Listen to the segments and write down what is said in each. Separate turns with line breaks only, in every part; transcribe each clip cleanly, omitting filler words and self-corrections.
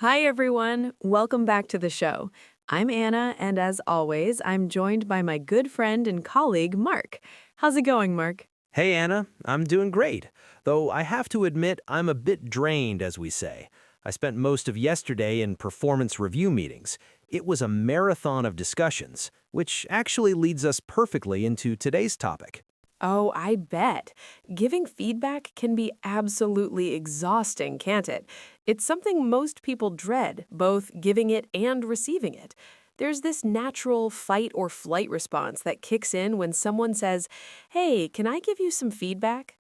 Hi, everyone. Welcome back to the show. I'm Anna, and as always, I'm joined by my good friend and colleague, Mark. How's it going, Mark?
Hey Anna, I'm doing great. Though I have to admit I'm a bit drained, as we say. I spent most of yesterday in performance review meetings. It was a marathon of discussions, which actually leads us perfectly into today's topic.
Oh, I bet. Giving feedback can be absolutely exhausting, can't it? It's something most people dread, both giving it and receiving it. There's this natural fight or flight response that kicks in when someone says, "Hey, can I give you some feedback?"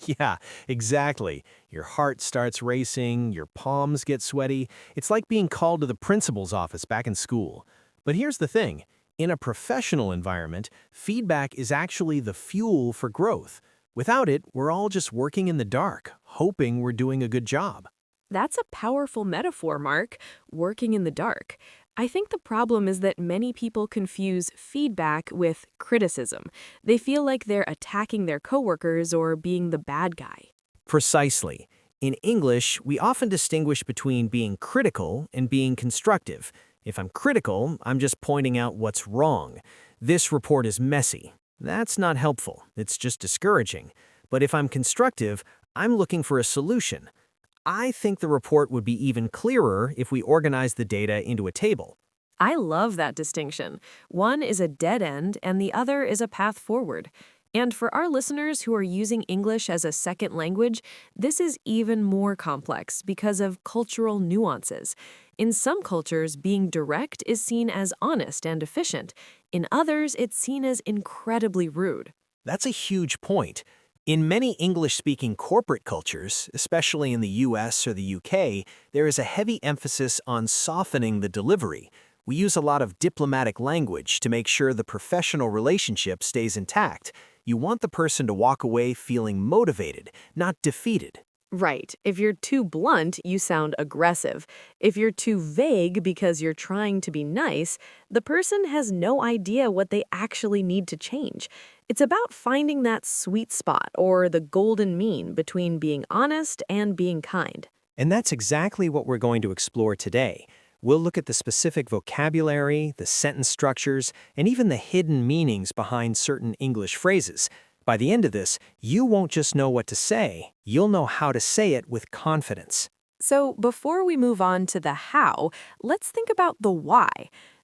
Yeah, exactly. Your heart starts racing, your palms get sweaty. It's like being called to the principal's office back in school. But here's the thing. In a professional environment, feedback is actually the fuel for growth. Without it, we're all just working in the dark, hoping we're doing a good job.
That's a powerful metaphor, Mark, working in the dark. I think the problem is that many people confuse feedback with criticism. They feel like they're attacking their coworkers or being the bad guy.
Precisely. In English, we often distinguish between being critical and being constructive. If I'm critical, I'm just pointing out what's wrong. This report is messy. That's not helpful. It's just discouraging. But if I'm constructive, I'm looking for a solution. I think the report would be even clearer if we organize the data into a table.
I love that distinction. One is a dead end and the other is a path forward. And for our listeners who are using English as a second language, this is even more complex because of cultural nuances. In some cultures, being direct is seen as honest and efficient. In others, it's seen as incredibly rude.
That's a huge point. In many English-speaking corporate cultures, especially in the US or the UK, there is a heavy emphasis on softening the delivery. We use a lot of diplomatic language to make sure the professional relationship stays intact. You want the person to walk away feeling motivated, not defeated.
Right. If you're too blunt, you sound aggressive. If you're too vague because you're trying to be nice, the person has no idea what they actually need to change. It's about finding that sweet spot or the golden mean between being honest and being kind.
And that's exactly what we're going to explore today. We'll look at the specific vocabulary, the sentence structures, and even the hidden meanings behind certain English phrases. By the end of this, you won't just know what to say, you'll know how to say it with confidence.
So, before we move on to the how, let's think about the why.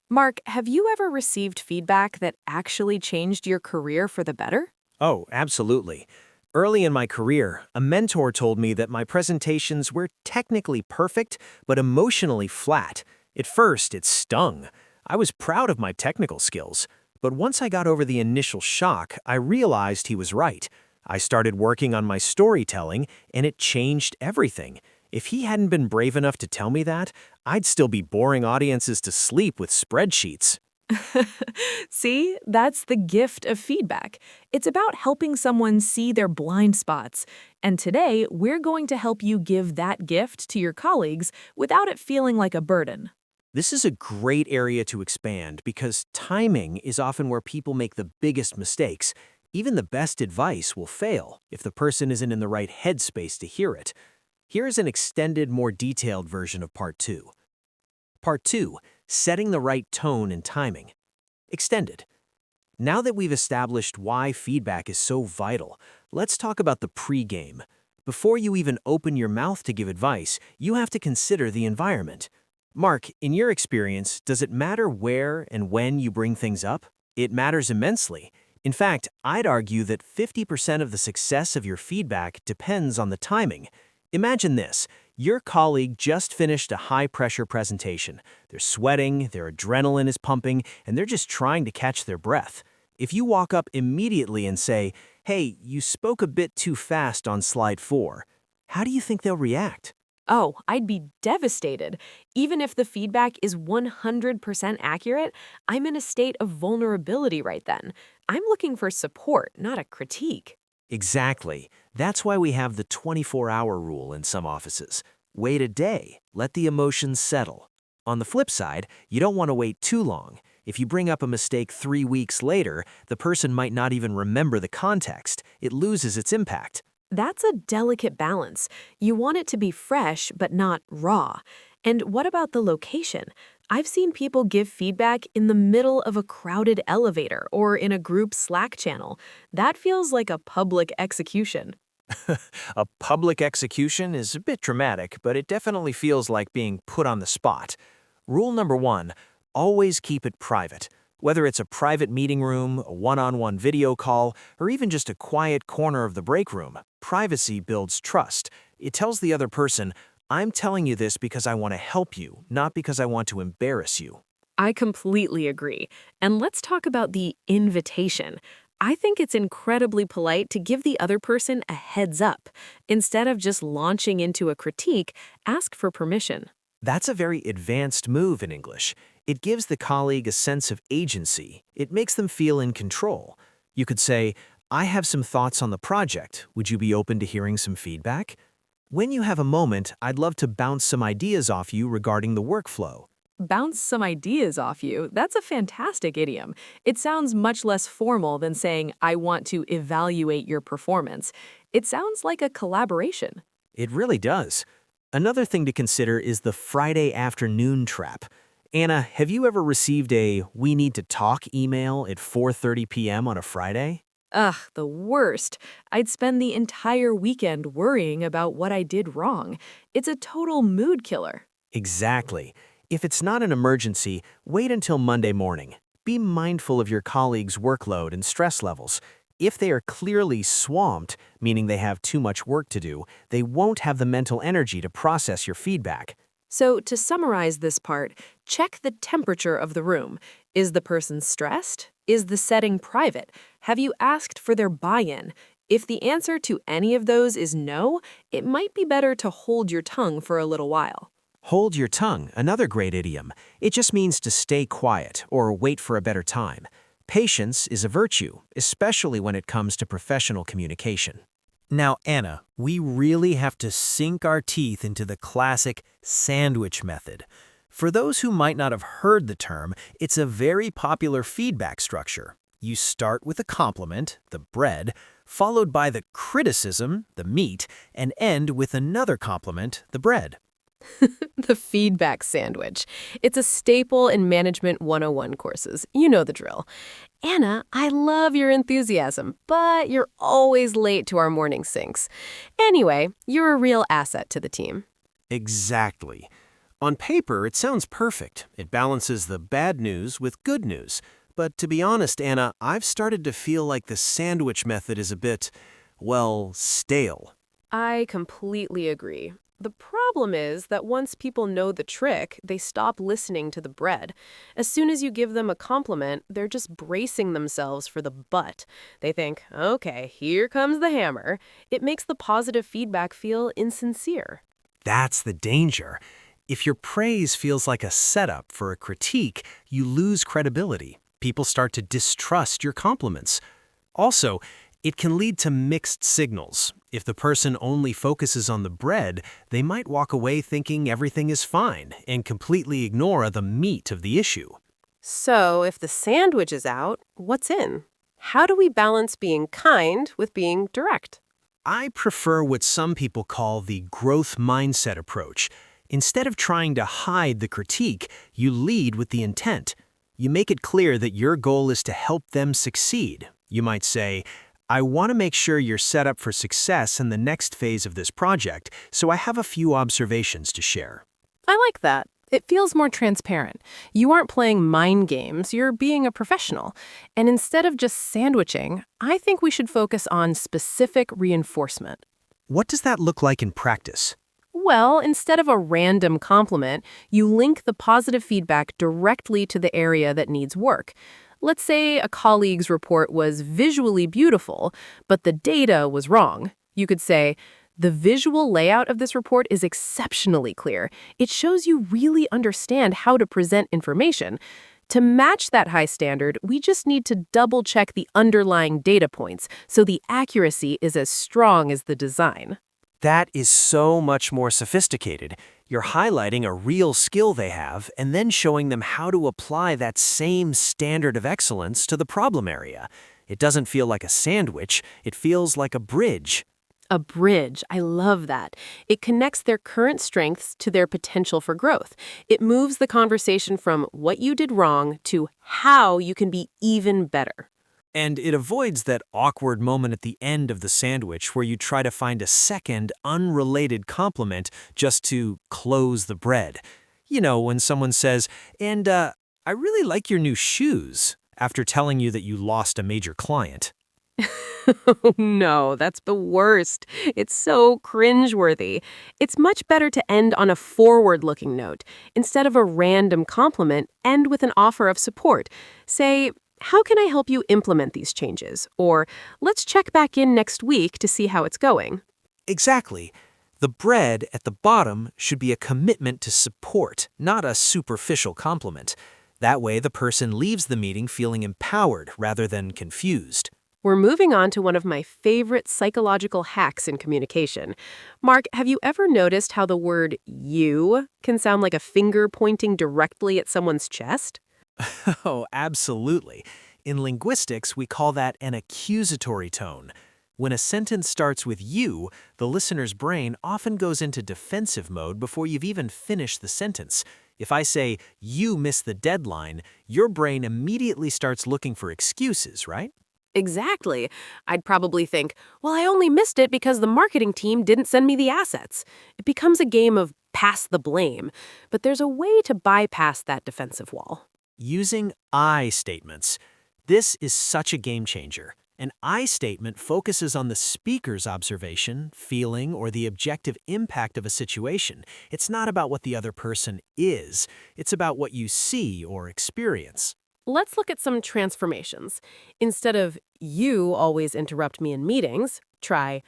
Mark, have you ever received feedback that actually changed your career for the better?
Oh, absolutely. Early in my career, a mentor told me that my presentations were technically perfect, but emotionally flat. At first, it stung. I was proud of my technical skills. But once I got over the initial shock, I realized he was right. I started working on my storytelling, and it changed everything. If he hadn't been brave enough to tell me that, I'd still be boring audiences to sleep with spreadsheets.
See, that's the gift of feedback. It's about helping someone see their blind spots. And today, we're going to help you give that gift to your colleagues without it feeling like a burden.
This is a great area to expand because timing is often where people make the biggest mistakes. Even the best advice will fail if the person isn't in the right headspace to hear it. Here's an extended, more detailed version of Part 2. Part 2, setting the right tone and timing. Extended. Now that we've established why feedback is so vital, let's talk about the pregame. Before you even open your mouth to give advice, you have to consider the environment. Mark, in your experience, does it matter where and when you bring things up? It matters immensely. In fact, I'd argue that 50% of the success of your feedback depends on the timing. Imagine this. Your colleague just finished a high-pressure presentation. They're sweating, their adrenaline is pumping, and they're just trying to catch their breath. If you walk up immediately and say, "Hey, you spoke a bit too fast on slide 4," how do you think they'll react?
Oh, I'd be devastated. Even if the feedback is 100% accurate, I'm in a state of vulnerability right then. I'm looking for support, not a critique.
Exactly. That's why we have the 24-hour rule in some offices. Wait a day. Let the emotions settle. On the flip side, you don't want to wait too long. If you bring up a mistake 3 weeks later, the person might not even remember the context. It loses its impact.
That's a delicate balance. You want it to be fresh, but not raw. And what about the location? I've seen people give feedback in the middle of a crowded elevator or in a group Slack channel. That feels like a public execution.
A public execution is a bit dramatic, but it definitely feels like being put on the spot. Rule number one, always keep it private. Whether it's a private meeting room, a one-on-one video call, or even just a quiet corner of the break room, privacy builds trust. It tells the other person, I'm telling you this because I want to help you, not because I want to embarrass you.
I completely agree. And let's talk about the invitation. I think it's incredibly polite to give the other person a heads up. Instead of just launching into a critique, ask for permission.
That's a very advanced move in English. It gives the colleague a sense of agency. It makes them feel in control. You could say, I have some thoughts on the project. Would you be open to hearing some feedback? When you have a moment, I'd love to bounce some ideas off you regarding the workflow.
Bounce some ideas off you. That's a fantastic idiom. It sounds much less formal than saying, I want to evaluate your performance. It sounds like a collaboration.
It really does. Another thing to consider is the Friday afternoon trap. Anna, have you ever received a "we need to talk" email at 4:30 p.m. on a Friday?
Ugh, the worst. I'd spend the entire weekend worrying about what I did wrong. It's a total mood killer.
Exactly. If it's not an emergency, wait until Monday morning. Be mindful of your colleagues' workload and stress levels. If they are clearly swamped, meaning they have too much work to do, they won't have the mental energy to process your feedback.
So, to summarize this part, check the temperature of the room. Is the person stressed? Is the setting private? Have you asked for their buy-in? If the answer to any of those is no, it might be better to hold your tongue for a little while.
Hold your tongue, another great idiom. It just means to stay quiet or wait for a better time. Patience is a virtue, especially when it comes to professional communication. Now, Anna, we really have to sink our teeth into the classic sandwich method. For those who might not have heard the term, it's a very popular feedback structure. You start with a compliment, the bread, followed by the criticism, the meat, and end with another compliment, the bread.
The feedback sandwich. It's a staple in Management 101 courses. You know the drill. Anna, I love your enthusiasm, but you're always late to our morning syncs. Anyway, you're a real asset to the team.
Exactly. On paper, it sounds perfect. It balances the bad news with good news. But to be honest, Anna, I've started to feel like the sandwich method is a bit, well, stale.
I completely agree. The problem is that once people know the trick, they stop listening to the bread. As soon as you give them a compliment, they're just bracing themselves for the butt. They think, okay, here comes the hammer. It makes the positive feedback feel insincere.
That's the danger. If your praise feels like a setup for a critique, you lose credibility. People start to distrust your compliments. Also, it can lead to mixed signals. If the person only focuses on the bread, they might walk away thinking everything is fine and completely ignore the meat of the issue.
So, if the sandwich is out, what's in? How do we balance being kind with being direct?
I prefer what some people call the growth mindset approach. Instead of trying to hide the critique, you lead with the intent. You make it clear that your goal is to help them succeed. You might say, I want to make sure you're set up for success in the next phase of this project, so I have a few observations to share.
I like that. It feels more transparent. You aren't playing mind games, you're being a professional. And instead of just sandwiching, I think we should focus on specific reinforcement.
What does that look like in practice?
Well, instead of a random compliment, you link the positive feedback directly to the area that needs work. Let's say a colleague's report was visually beautiful, but the data was wrong. You could say, the visual layout of this report is exceptionally clear. It shows you really understand how to present information. To match that high standard, we just need to double-check the underlying data points so the accuracy is as strong as the design.
That is so much more sophisticated. You're highlighting a real skill they have and then showing them how to apply that same standard of excellence to the problem area. It doesn't feel like a sandwich, it feels like a bridge.
A bridge. I love that. It connects their current strengths to their potential for growth. It moves the conversation from what you did wrong to how you can be even better.
And it avoids that awkward moment at the end of the sandwich where you try to find a second, unrelated compliment just to close the bread. You know, when someone says, I really like your new shoes, after telling you that you lost a major client.
Oh no, that's the worst. It's so cringeworthy. It's much better to end on a forward-looking note. Instead of a random compliment, end with an offer of support. Say, how can I help you implement these changes? Or, let's check back in next week to see how it's going.
Exactly. The bread at the bottom should be a commitment to support, not a superficial compliment. That way, the person leaves the meeting feeling empowered rather than confused.
We're moving on to one of my favorite psychological hacks in communication. Mark, have you ever noticed how the word you can sound like a finger pointing directly at someone's chest?
Oh, absolutely. In linguistics, we call that an accusatory tone. When a sentence starts with you, the listener's brain often goes into defensive mode before you've even finished the sentence. If I say, you missed the deadline, your brain immediately starts looking for excuses, right?
Exactly. I'd probably think, well, I only missed it because the marketing team didn't send me the assets. It becomes a game of pass the blame, but there's a way to bypass that defensive wall.
Using I statements. This is such a game changer. An I statement focuses on the speaker's observation, feeling, or the objective impact of a situation. It's not about what the other person is. It's about what you see or experience.
Let's look at some transformations. Instead of, you always interrupt me in meetings, try,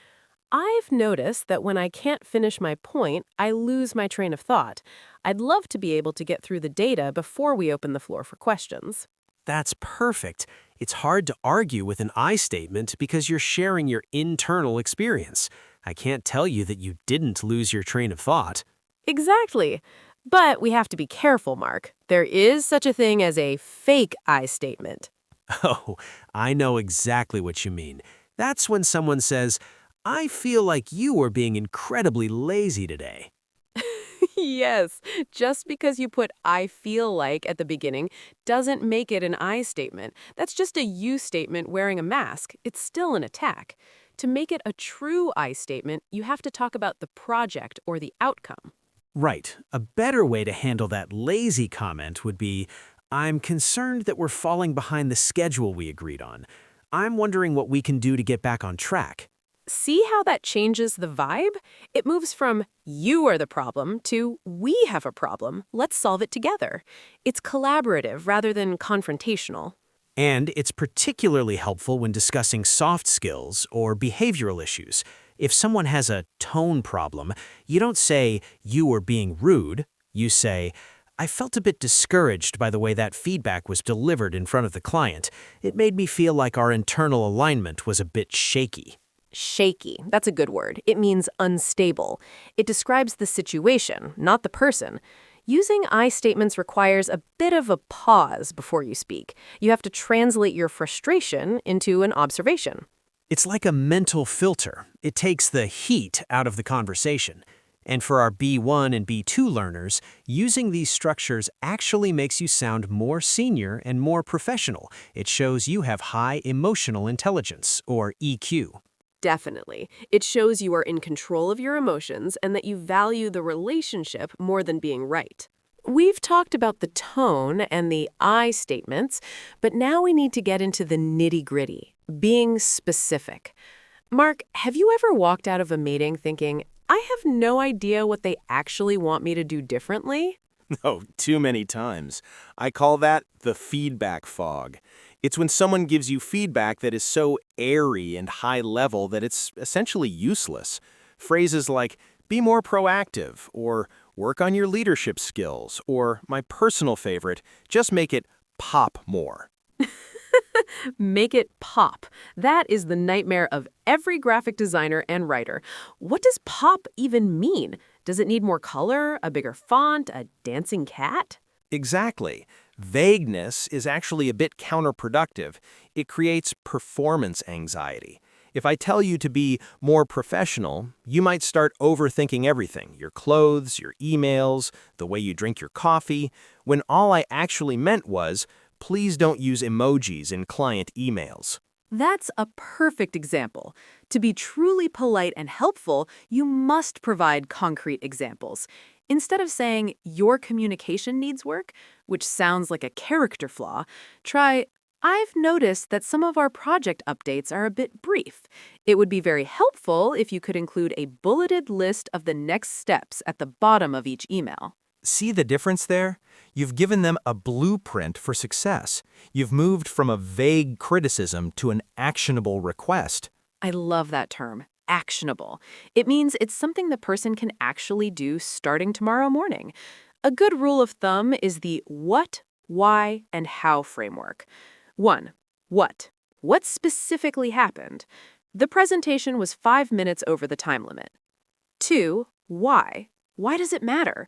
I've noticed that when I can't finish my point, I lose my train of thought. I'd love to be able to get through the data before we open the floor for questions.
That's perfect. It's hard to argue with an I statement because you're sharing your internal experience. I can't tell you that you didn't lose your train of thought.
Exactly. But we have to be careful, Mark. There is such a thing as a fake I statement.
Oh, I know exactly what you mean. That's when someone says, I feel like you were being incredibly lazy today.
Yes, just because you put I feel like at the beginning doesn't make it an I statement. That's just a you statement wearing a mask. It's still an attack. To make it a true I statement, you have to talk about the project or the outcome.
Right. A better way to handle that lazy comment would be, I'm concerned that we're falling behind the schedule we agreed on. I'm wondering what we can do to get back on track.
See how that changes the vibe? It moves from you are the problem to we have a problem. Let's solve it together. It's collaborative rather than confrontational.
And it's particularly helpful when discussing soft skills or behavioral issues. If someone has a tone problem, you don't say, you were being rude. You say, I felt a bit discouraged by the way that feedback was delivered in front of the client. It made me feel like our internal alignment was a bit shaky.
Shaky. That's a good word. It means unstable. It describes the situation, not the person. Using I statements requires a bit of a pause before you speak. You have to translate your frustration into an observation.
It's like a mental filter. It takes the heat out of the conversation. And for our B1 and B2 learners, using these structures actually makes you sound more senior and more professional. It shows you have high emotional intelligence, or EQ.
Definitely. It shows you are in control of your emotions and that you value the relationship more than being right. We've talked about the tone and the I statements, but now we need to get into the nitty-gritty, being specific. Mark, have you ever walked out of a meeting thinking, I have no idea what they actually want me to do differently?
Oh, too many times. I call that the feedback fog. It's when someone gives you feedback that is so airy and high level that it's essentially useless. Phrases like, be more proactive, or work on your leadership skills, or my personal favorite, just make it pop more.
Make it pop. That is the nightmare of every graphic designer and writer. What does pop even mean? Does it need more color, a bigger font, a dancing cat?
Exactly. Vagueness is actually a bit counterproductive. It creates performance anxiety. If I tell you to be more professional, you might start overthinking everything, your clothes, your emails, the way you drink your coffee, when all I actually meant was, please don't use emojis in client emails.
That's a perfect example. To be truly polite and helpful, you must provide concrete examples. Instead of saying, your communication needs work, which sounds like a character flaw, try, I've noticed that some of our project updates are a bit brief. It would be very helpful if you could include a bulleted list of the next steps at the bottom of each email.
See the difference there? You've given them a blueprint for success. You've moved from a vague criticism to an actionable request.
I love that term, actionable. It means it's something the person can actually do starting tomorrow morning. A good rule of thumb is the what, why, and how framework. 1. What? What specifically happened? The presentation was 5 minutes over the time limit. 2. Why? Why does it matter?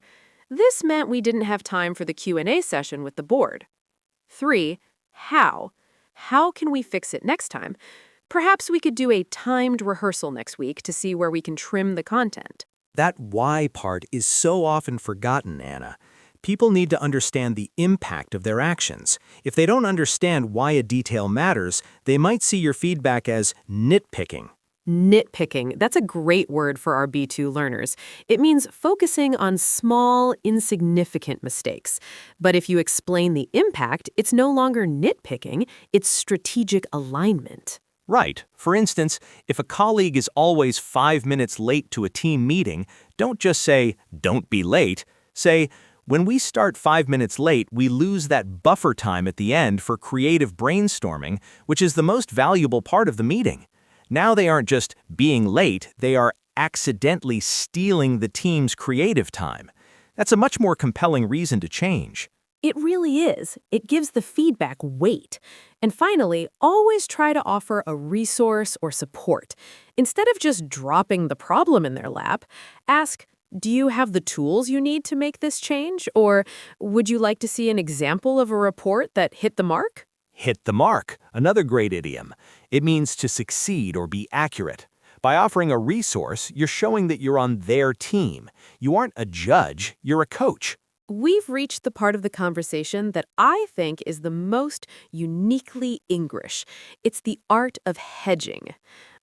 This meant we didn't have time for the Q&A session with the board. 3. How? How can we fix it next time? Perhaps we could do a timed rehearsal next week to see where we can trim the content.
That why part is so often forgotten, Anna. People need to understand the impact of their actions. If they don't understand why a detail matters, they might see your feedback as nitpicking.
Nitpicking, that's a great word for our B2 learners. It means focusing on small, insignificant mistakes. But if you explain the impact, it's no longer nitpicking, it's strategic alignment.
Right. For instance, if a colleague is always 5 minutes late to a team meeting, don't just say, don't be late. Say, when we start 5 minutes late, we lose that buffer time at the end for creative brainstorming, which is the most valuable part of the meeting. Now they aren't just being late, they are accidentally stealing the team's creative time. That's a much more compelling reason to change.
It really is. It gives the feedback weight. And finally, always try to offer a resource or support. Instead of just dropping the problem in their lap, ask, do you have the tools you need to make this change? Or would you like to see an example of a report that hit the mark?
Hit the mark, another great idiom. It means to succeed or be accurate. By offering a resource, you're showing that you're on their team. You aren't a judge, you're a coach.
We've reached the part of the conversation that I think is the most uniquely English. It's the art of hedging.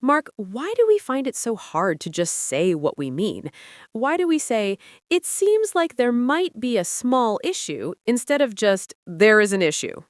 Mark, why do we find it so hard to just say what we mean? Why do we say, it seems like there might be a small issue, instead of just, there is an issue?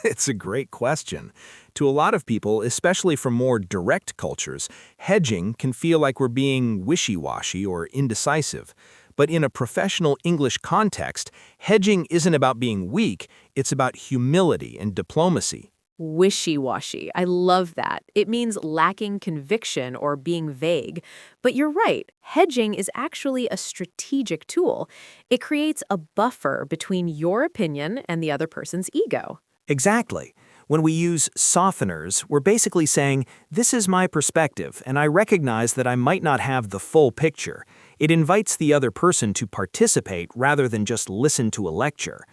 It's a great question. To a lot of people, especially from more direct cultures, hedging can feel like we're being wishy-washy or indecisive. But in a professional English context, hedging isn't about being weak, it's about humility and diplomacy.
Wishy-washy. I love that. It means lacking conviction or being vague. But you're right, hedging is actually a strategic tool. It creates a buffer between your opinion and the other person's ego.
Exactly. When we use softeners, we're basically saying, this is my perspective, and I recognize that I might not have the full picture. It invites the other person to participate rather than just listen to a lecture.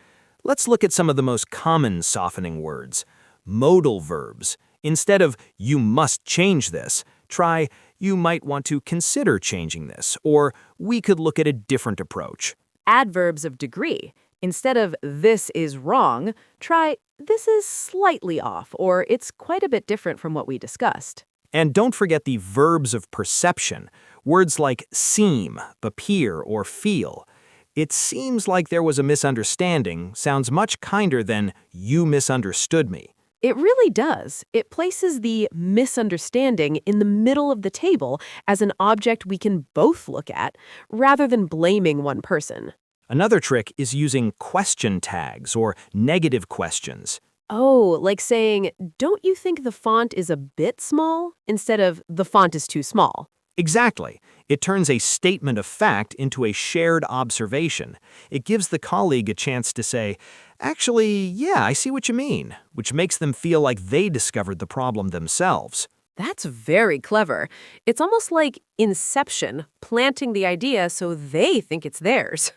Let's look at some of the most common softening words. Modal verbs. Instead of, you must change this, try, you might want to consider changing this, or we could look at a different approach.
Adverbs of degree. Instead of, this is wrong, try, this is slightly off, or it's quite a bit different from what we discussed.
And don't forget the verbs of perception. Words like seem, appear, or feel. It seems like there was a misunderstanding sounds much kinder than, you misunderstood me.
It really does. It places the misunderstanding in the middle of the table as an object we can both look at, rather than blaming one person.
Another trick is using question tags or negative questions.
Oh, like saying, don't you think the font is a bit small? Instead of, the font is too small.
Exactly. It turns a statement of fact into a shared observation. It gives the colleague a chance to say, actually, yeah, I see what you mean, which makes them feel like they discovered the problem themselves.
That's very clever. It's almost like Inception, planting the idea so they think it's theirs.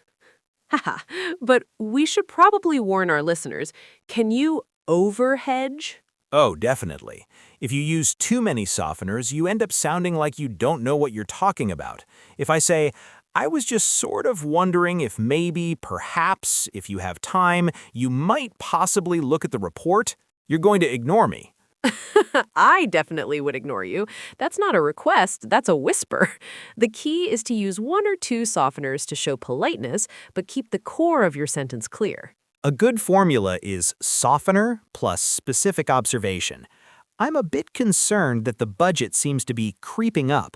Haha, but we should probably warn our listeners. Can you over-hedge?
Oh, definitely. If you use too many softeners, you end up sounding like you don't know what you're talking about. If I say, I was just sort of wondering if maybe, perhaps, if you have time, you might possibly look at the report, you're going to ignore me.
I definitely would ignore you. That's not a request, that's a whisper. The key is to use one or two softeners to show politeness, but keep the core of your sentence clear.
A good formula is softener plus specific observation. I'm a bit concerned that the budget seems to be creeping up.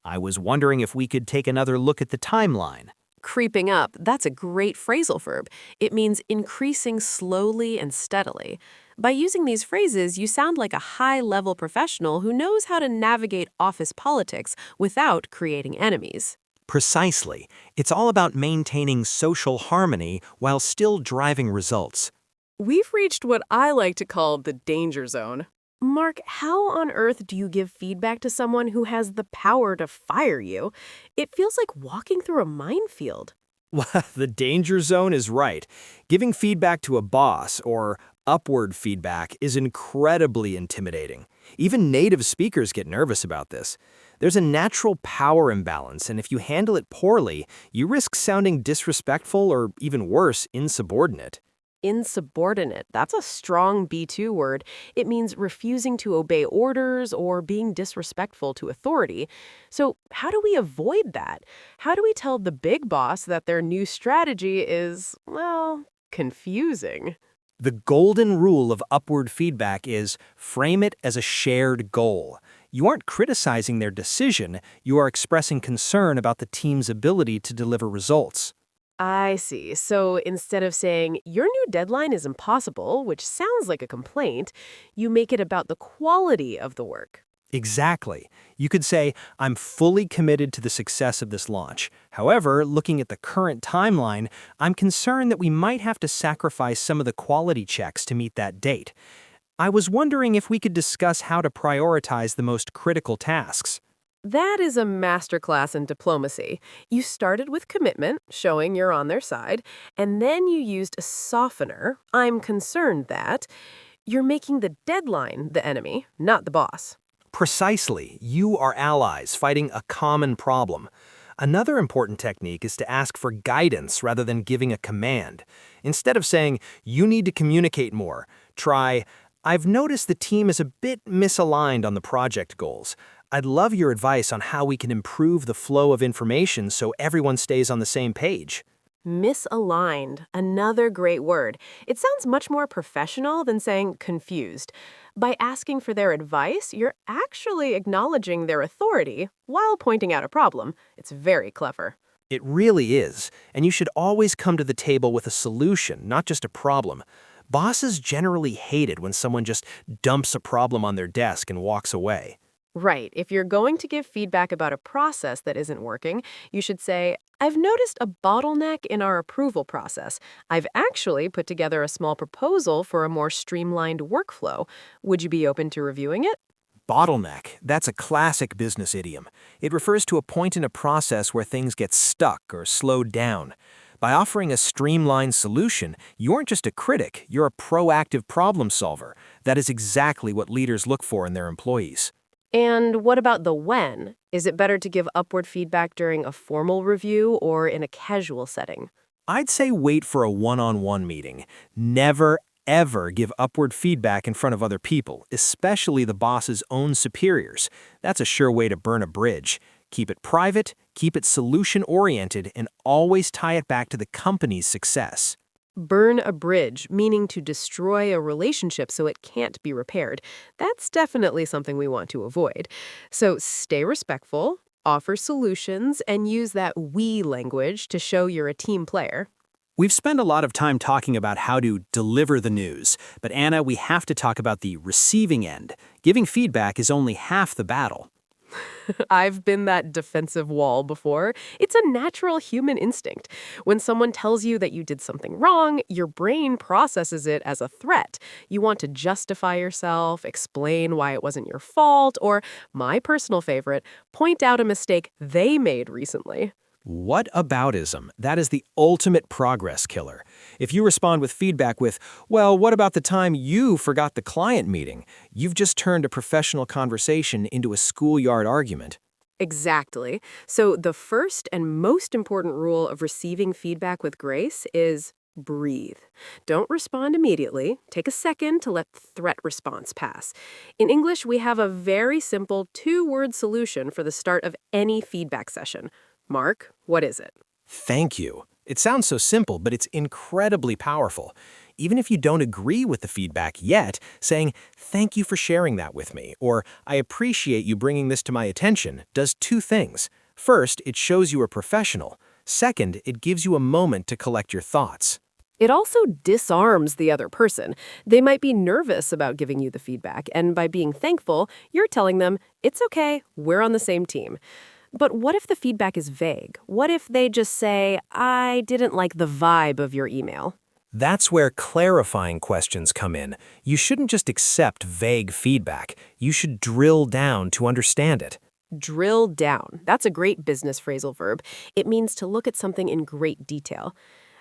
I was wondering if we could take another look at the timeline.
Creeping up, that's a great phrasal verb. It means increasing slowly and steadily. By using these phrases, you sound like a high-level professional who knows how to navigate office politics without creating enemies.
Precisely. It's all about maintaining social harmony while still driving results.
We've reached what I like to call the danger zone. Mark, how on earth do you give feedback to someone who has the power to fire you? It feels like walking through a minefield.
Well, the danger zone is right. Giving feedback to a boss, or upward feedback, is incredibly intimidating. Even native speakers get nervous about this. There's a natural power imbalance, and if you handle it poorly, you risk sounding disrespectful or, even worse, insubordinate.
Insubordinate. That's a strong B2 word. It means refusing to obey orders or being disrespectful to authority. So, how do we avoid that? How do we tell the big boss that their new strategy is, well, confusing?
The golden rule of upward feedback is frame it as a shared goal. You aren't criticizing their decision, you are expressing concern about the team's ability to deliver results.
I see. So instead of saying, your new deadline is impossible, which sounds like a complaint, you make it about the quality of the work.
Exactly. You could say, I'm fully committed to the success of this launch. However, looking at the current timeline, I'm concerned that we might have to sacrifice some of the quality checks to meet that date. I was wondering if we could discuss how to prioritize the most critical tasks.
That is a masterclass in diplomacy. You started with commitment, showing you're on their side, and then you used a softener, I'm concerned that. You're making the deadline the enemy, not the boss.
Precisely. You are allies fighting a common problem. Another important technique is to ask for guidance rather than giving a command. Instead of saying, you need to communicate more, try, I've noticed the team is a bit misaligned on the project goals. I'd love your advice on how we can improve the flow of information so everyone stays on the same page.
Misaligned, another great word. It sounds much more professional than saying confused. By asking for their advice, you're actually acknowledging their authority while pointing out a problem. It's very clever.
It really is, and you should always come to the table with a solution, not just a problem. Bosses generally hate it when someone just dumps a problem on their desk and walks away.
Right. If you're going to give feedback about a process that isn't working, you should say, I've noticed a bottleneck in our approval process. I've actually put together a small proposal for a more streamlined workflow. Would you be open to reviewing it?
Bottleneck, that's a classic business idiom. It refers to a point in a process where things get stuck or slowed down. By offering a streamlined solution, you aren't just a critic, you're a proactive problem solver. That is exactly what leaders look for in their employees.
And what about the when? Is it better to give upward feedback during a formal review or in a casual setting?
I'd say wait for a one-on-one meeting. Never, ever give upward feedback in front of other people, especially the boss's own superiors. That's a sure way to burn a bridge. Keep it private, keep it solution-oriented, and always tie it back to the company's success.
Burn a bridge, meaning to destroy a relationship so it can't be repaired. That's definitely something we want to avoid. So stay respectful, offer solutions, and use that we language to show you're a team player.
We've spent a lot of time talking about how to deliver the news, but Anna, we have to talk about the receiving end. Giving feedback is only half the battle.
I've been that defensive wall before. It's a natural human instinct. When someone tells you that you did something wrong, your brain processes it as a threat. You want to justify yourself, explain why it wasn't your fault, or, my personal favorite, point out a mistake they made recently.
Whataboutism? That is the ultimate progress killer. If you respond with feedback with, well, what about the time you forgot the client meeting? You've just turned a professional conversation into a schoolyard argument.
Exactly. So the first and most important rule of receiving feedback with grace is breathe. Don't respond immediately. Take a second to let the threat response pass. In English, we have a very simple two-word solution for the start of any feedback session. Mark, what is it?
Thank you. It sounds so simple, but it's incredibly powerful. Even if you don't agree with the feedback yet, saying, thank you for sharing that with me, or I appreciate you bringing this to my attention, does two things. First, it shows you are professional. Second, it gives you a moment to collect your thoughts.
It also disarms the other person. They might be nervous about giving you the feedback, and by being thankful, you're telling them, it's okay, we're on the same team. But what if the feedback is vague? What if they just say, I didn't like the vibe of your email?
That's where clarifying questions come in. You shouldn't just accept vague feedback. You should drill down to understand it.
Drill down. That's a great business phrasal verb. It means to look at something in great detail.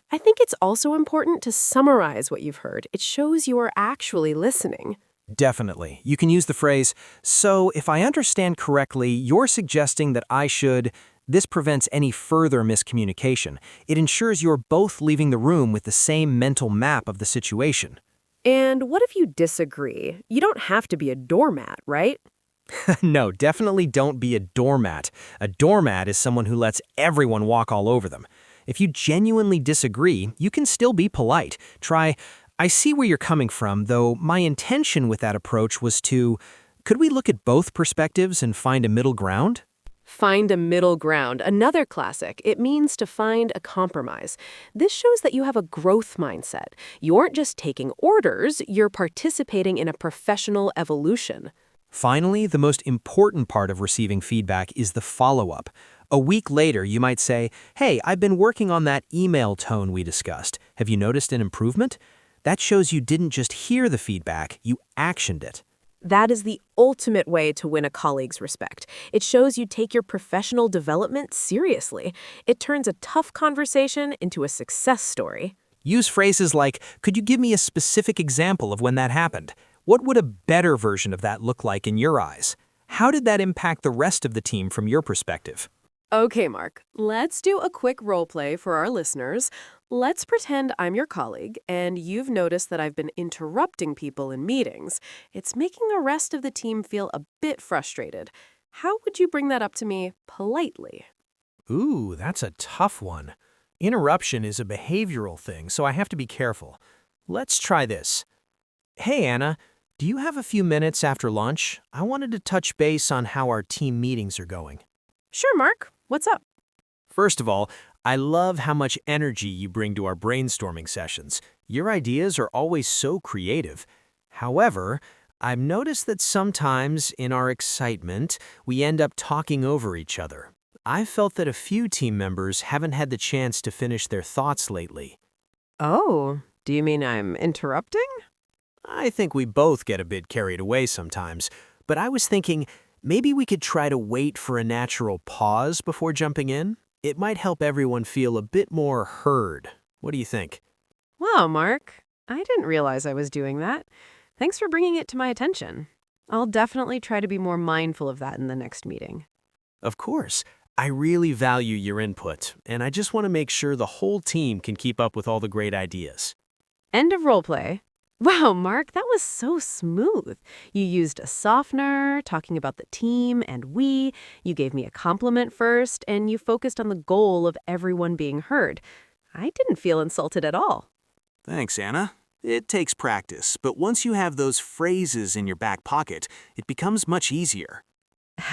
I think it's also important to summarize what you've heard. It shows you are actually listening.
Definitely. You can use the phrase, so if I understand correctly, you're suggesting that I should. This prevents any further miscommunication. It ensures you're both leaving the room with the same mental map of the situation.
And what if you disagree? You don't have to be a doormat, right?
No, definitely don't be a doormat. A doormat is someone who lets everyone walk all over them. If you genuinely disagree, you can still be polite. Try, I see where you're coming from, though my intention with that approach was to, could we look at both perspectives and find a middle ground?
Find a middle ground, another classic. It means to find a compromise. This shows that you have a growth mindset. You aren't just taking orders, you're participating in a professional evolution.
Finally, the most important part of receiving feedback is the follow-up. A week later, you might say, hey, I've been working on that email tone we discussed. Have you noticed an improvement? That shows you didn't just hear the feedback, you actioned it.
That is the ultimate way to win a colleague's respect. It shows you take your professional development seriously. It turns a tough conversation into a success story.
Use phrases like, could you give me a specific example of when that happened? What would a better version of that look like in your eyes? How did that impact the rest of the team from your perspective?
Okay, Mark, let's do a quick role play for our listeners. Let's pretend I'm your colleague, and you've noticed that I've been interrupting people in meetings. It's making the rest of the team feel a bit frustrated. How would you bring that up to me politely?
Ooh, that's a tough one. Interruption is a behavioral thing, so I have to be careful. Let's try this. Hey, Anna, do you have a few minutes after lunch? I wanted to touch base on how our team meetings are going.
Sure, Mark. What's up?
First of all, I love how much energy you bring to our brainstorming sessions. Your ideas are always so creative. However, I've noticed that sometimes, in our excitement, we end up talking over each other. I've felt that a few team members haven't had the chance to finish their thoughts lately.
Oh, do you mean I'm interrupting?
I think we both get a bit carried away sometimes, but I was thinking maybe we could try to wait for a natural pause before jumping in. It might help everyone feel a bit more heard. What do you think?
Wow, Mark. I didn't realize I was doing that. Thanks for bringing it to my attention. I'll definitely try to be more mindful of that in the next meeting.
Of course. I really value your input, and I just want to make sure the whole team can keep up with all the great ideas.
End of role play. Wow, Mark, that was so smooth. You used a softener, talking about the team and we. You gave me a compliment first, and you focused on the goal of everyone being heard. I didn't feel insulted at all.
Thanks, Anna. It takes practice, but once you have those phrases in your back pocket, it becomes much easier.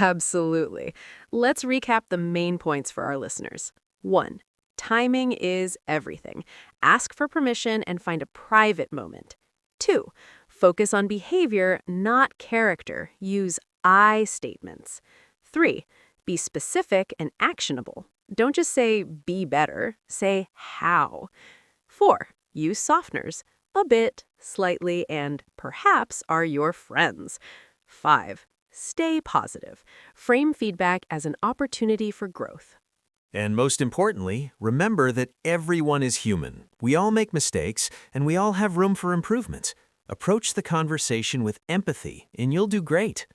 Absolutely. Let's recap the main points for our listeners. 1. Timing is everything. Ask for permission and find a private moment. 2. Focus on behavior, not character. Use I statements. 3. Be specific and actionable. Don't just say, be better. Say, how. 4. Use softeners. A bit, slightly, and perhaps are your friends. 5. Stay positive. Frame feedback as an opportunity for growth.
And most importantly, remember that everyone is human. We all make mistakes, and we all have room for improvement. Approach the conversation with empathy, and you'll do great.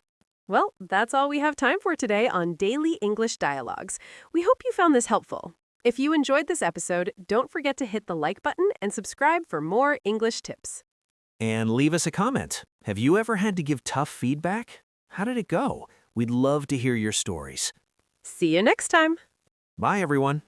Well, that's all we have time for today on Daily English Dialogues. We hope you found this helpful. If you enjoyed this episode, don't forget to hit the like button and subscribe for more English tips.
And leave us a comment. Have you ever had to give tough feedback? How did it go? We'd love to hear your stories.
See you next time.
Bye, everyone.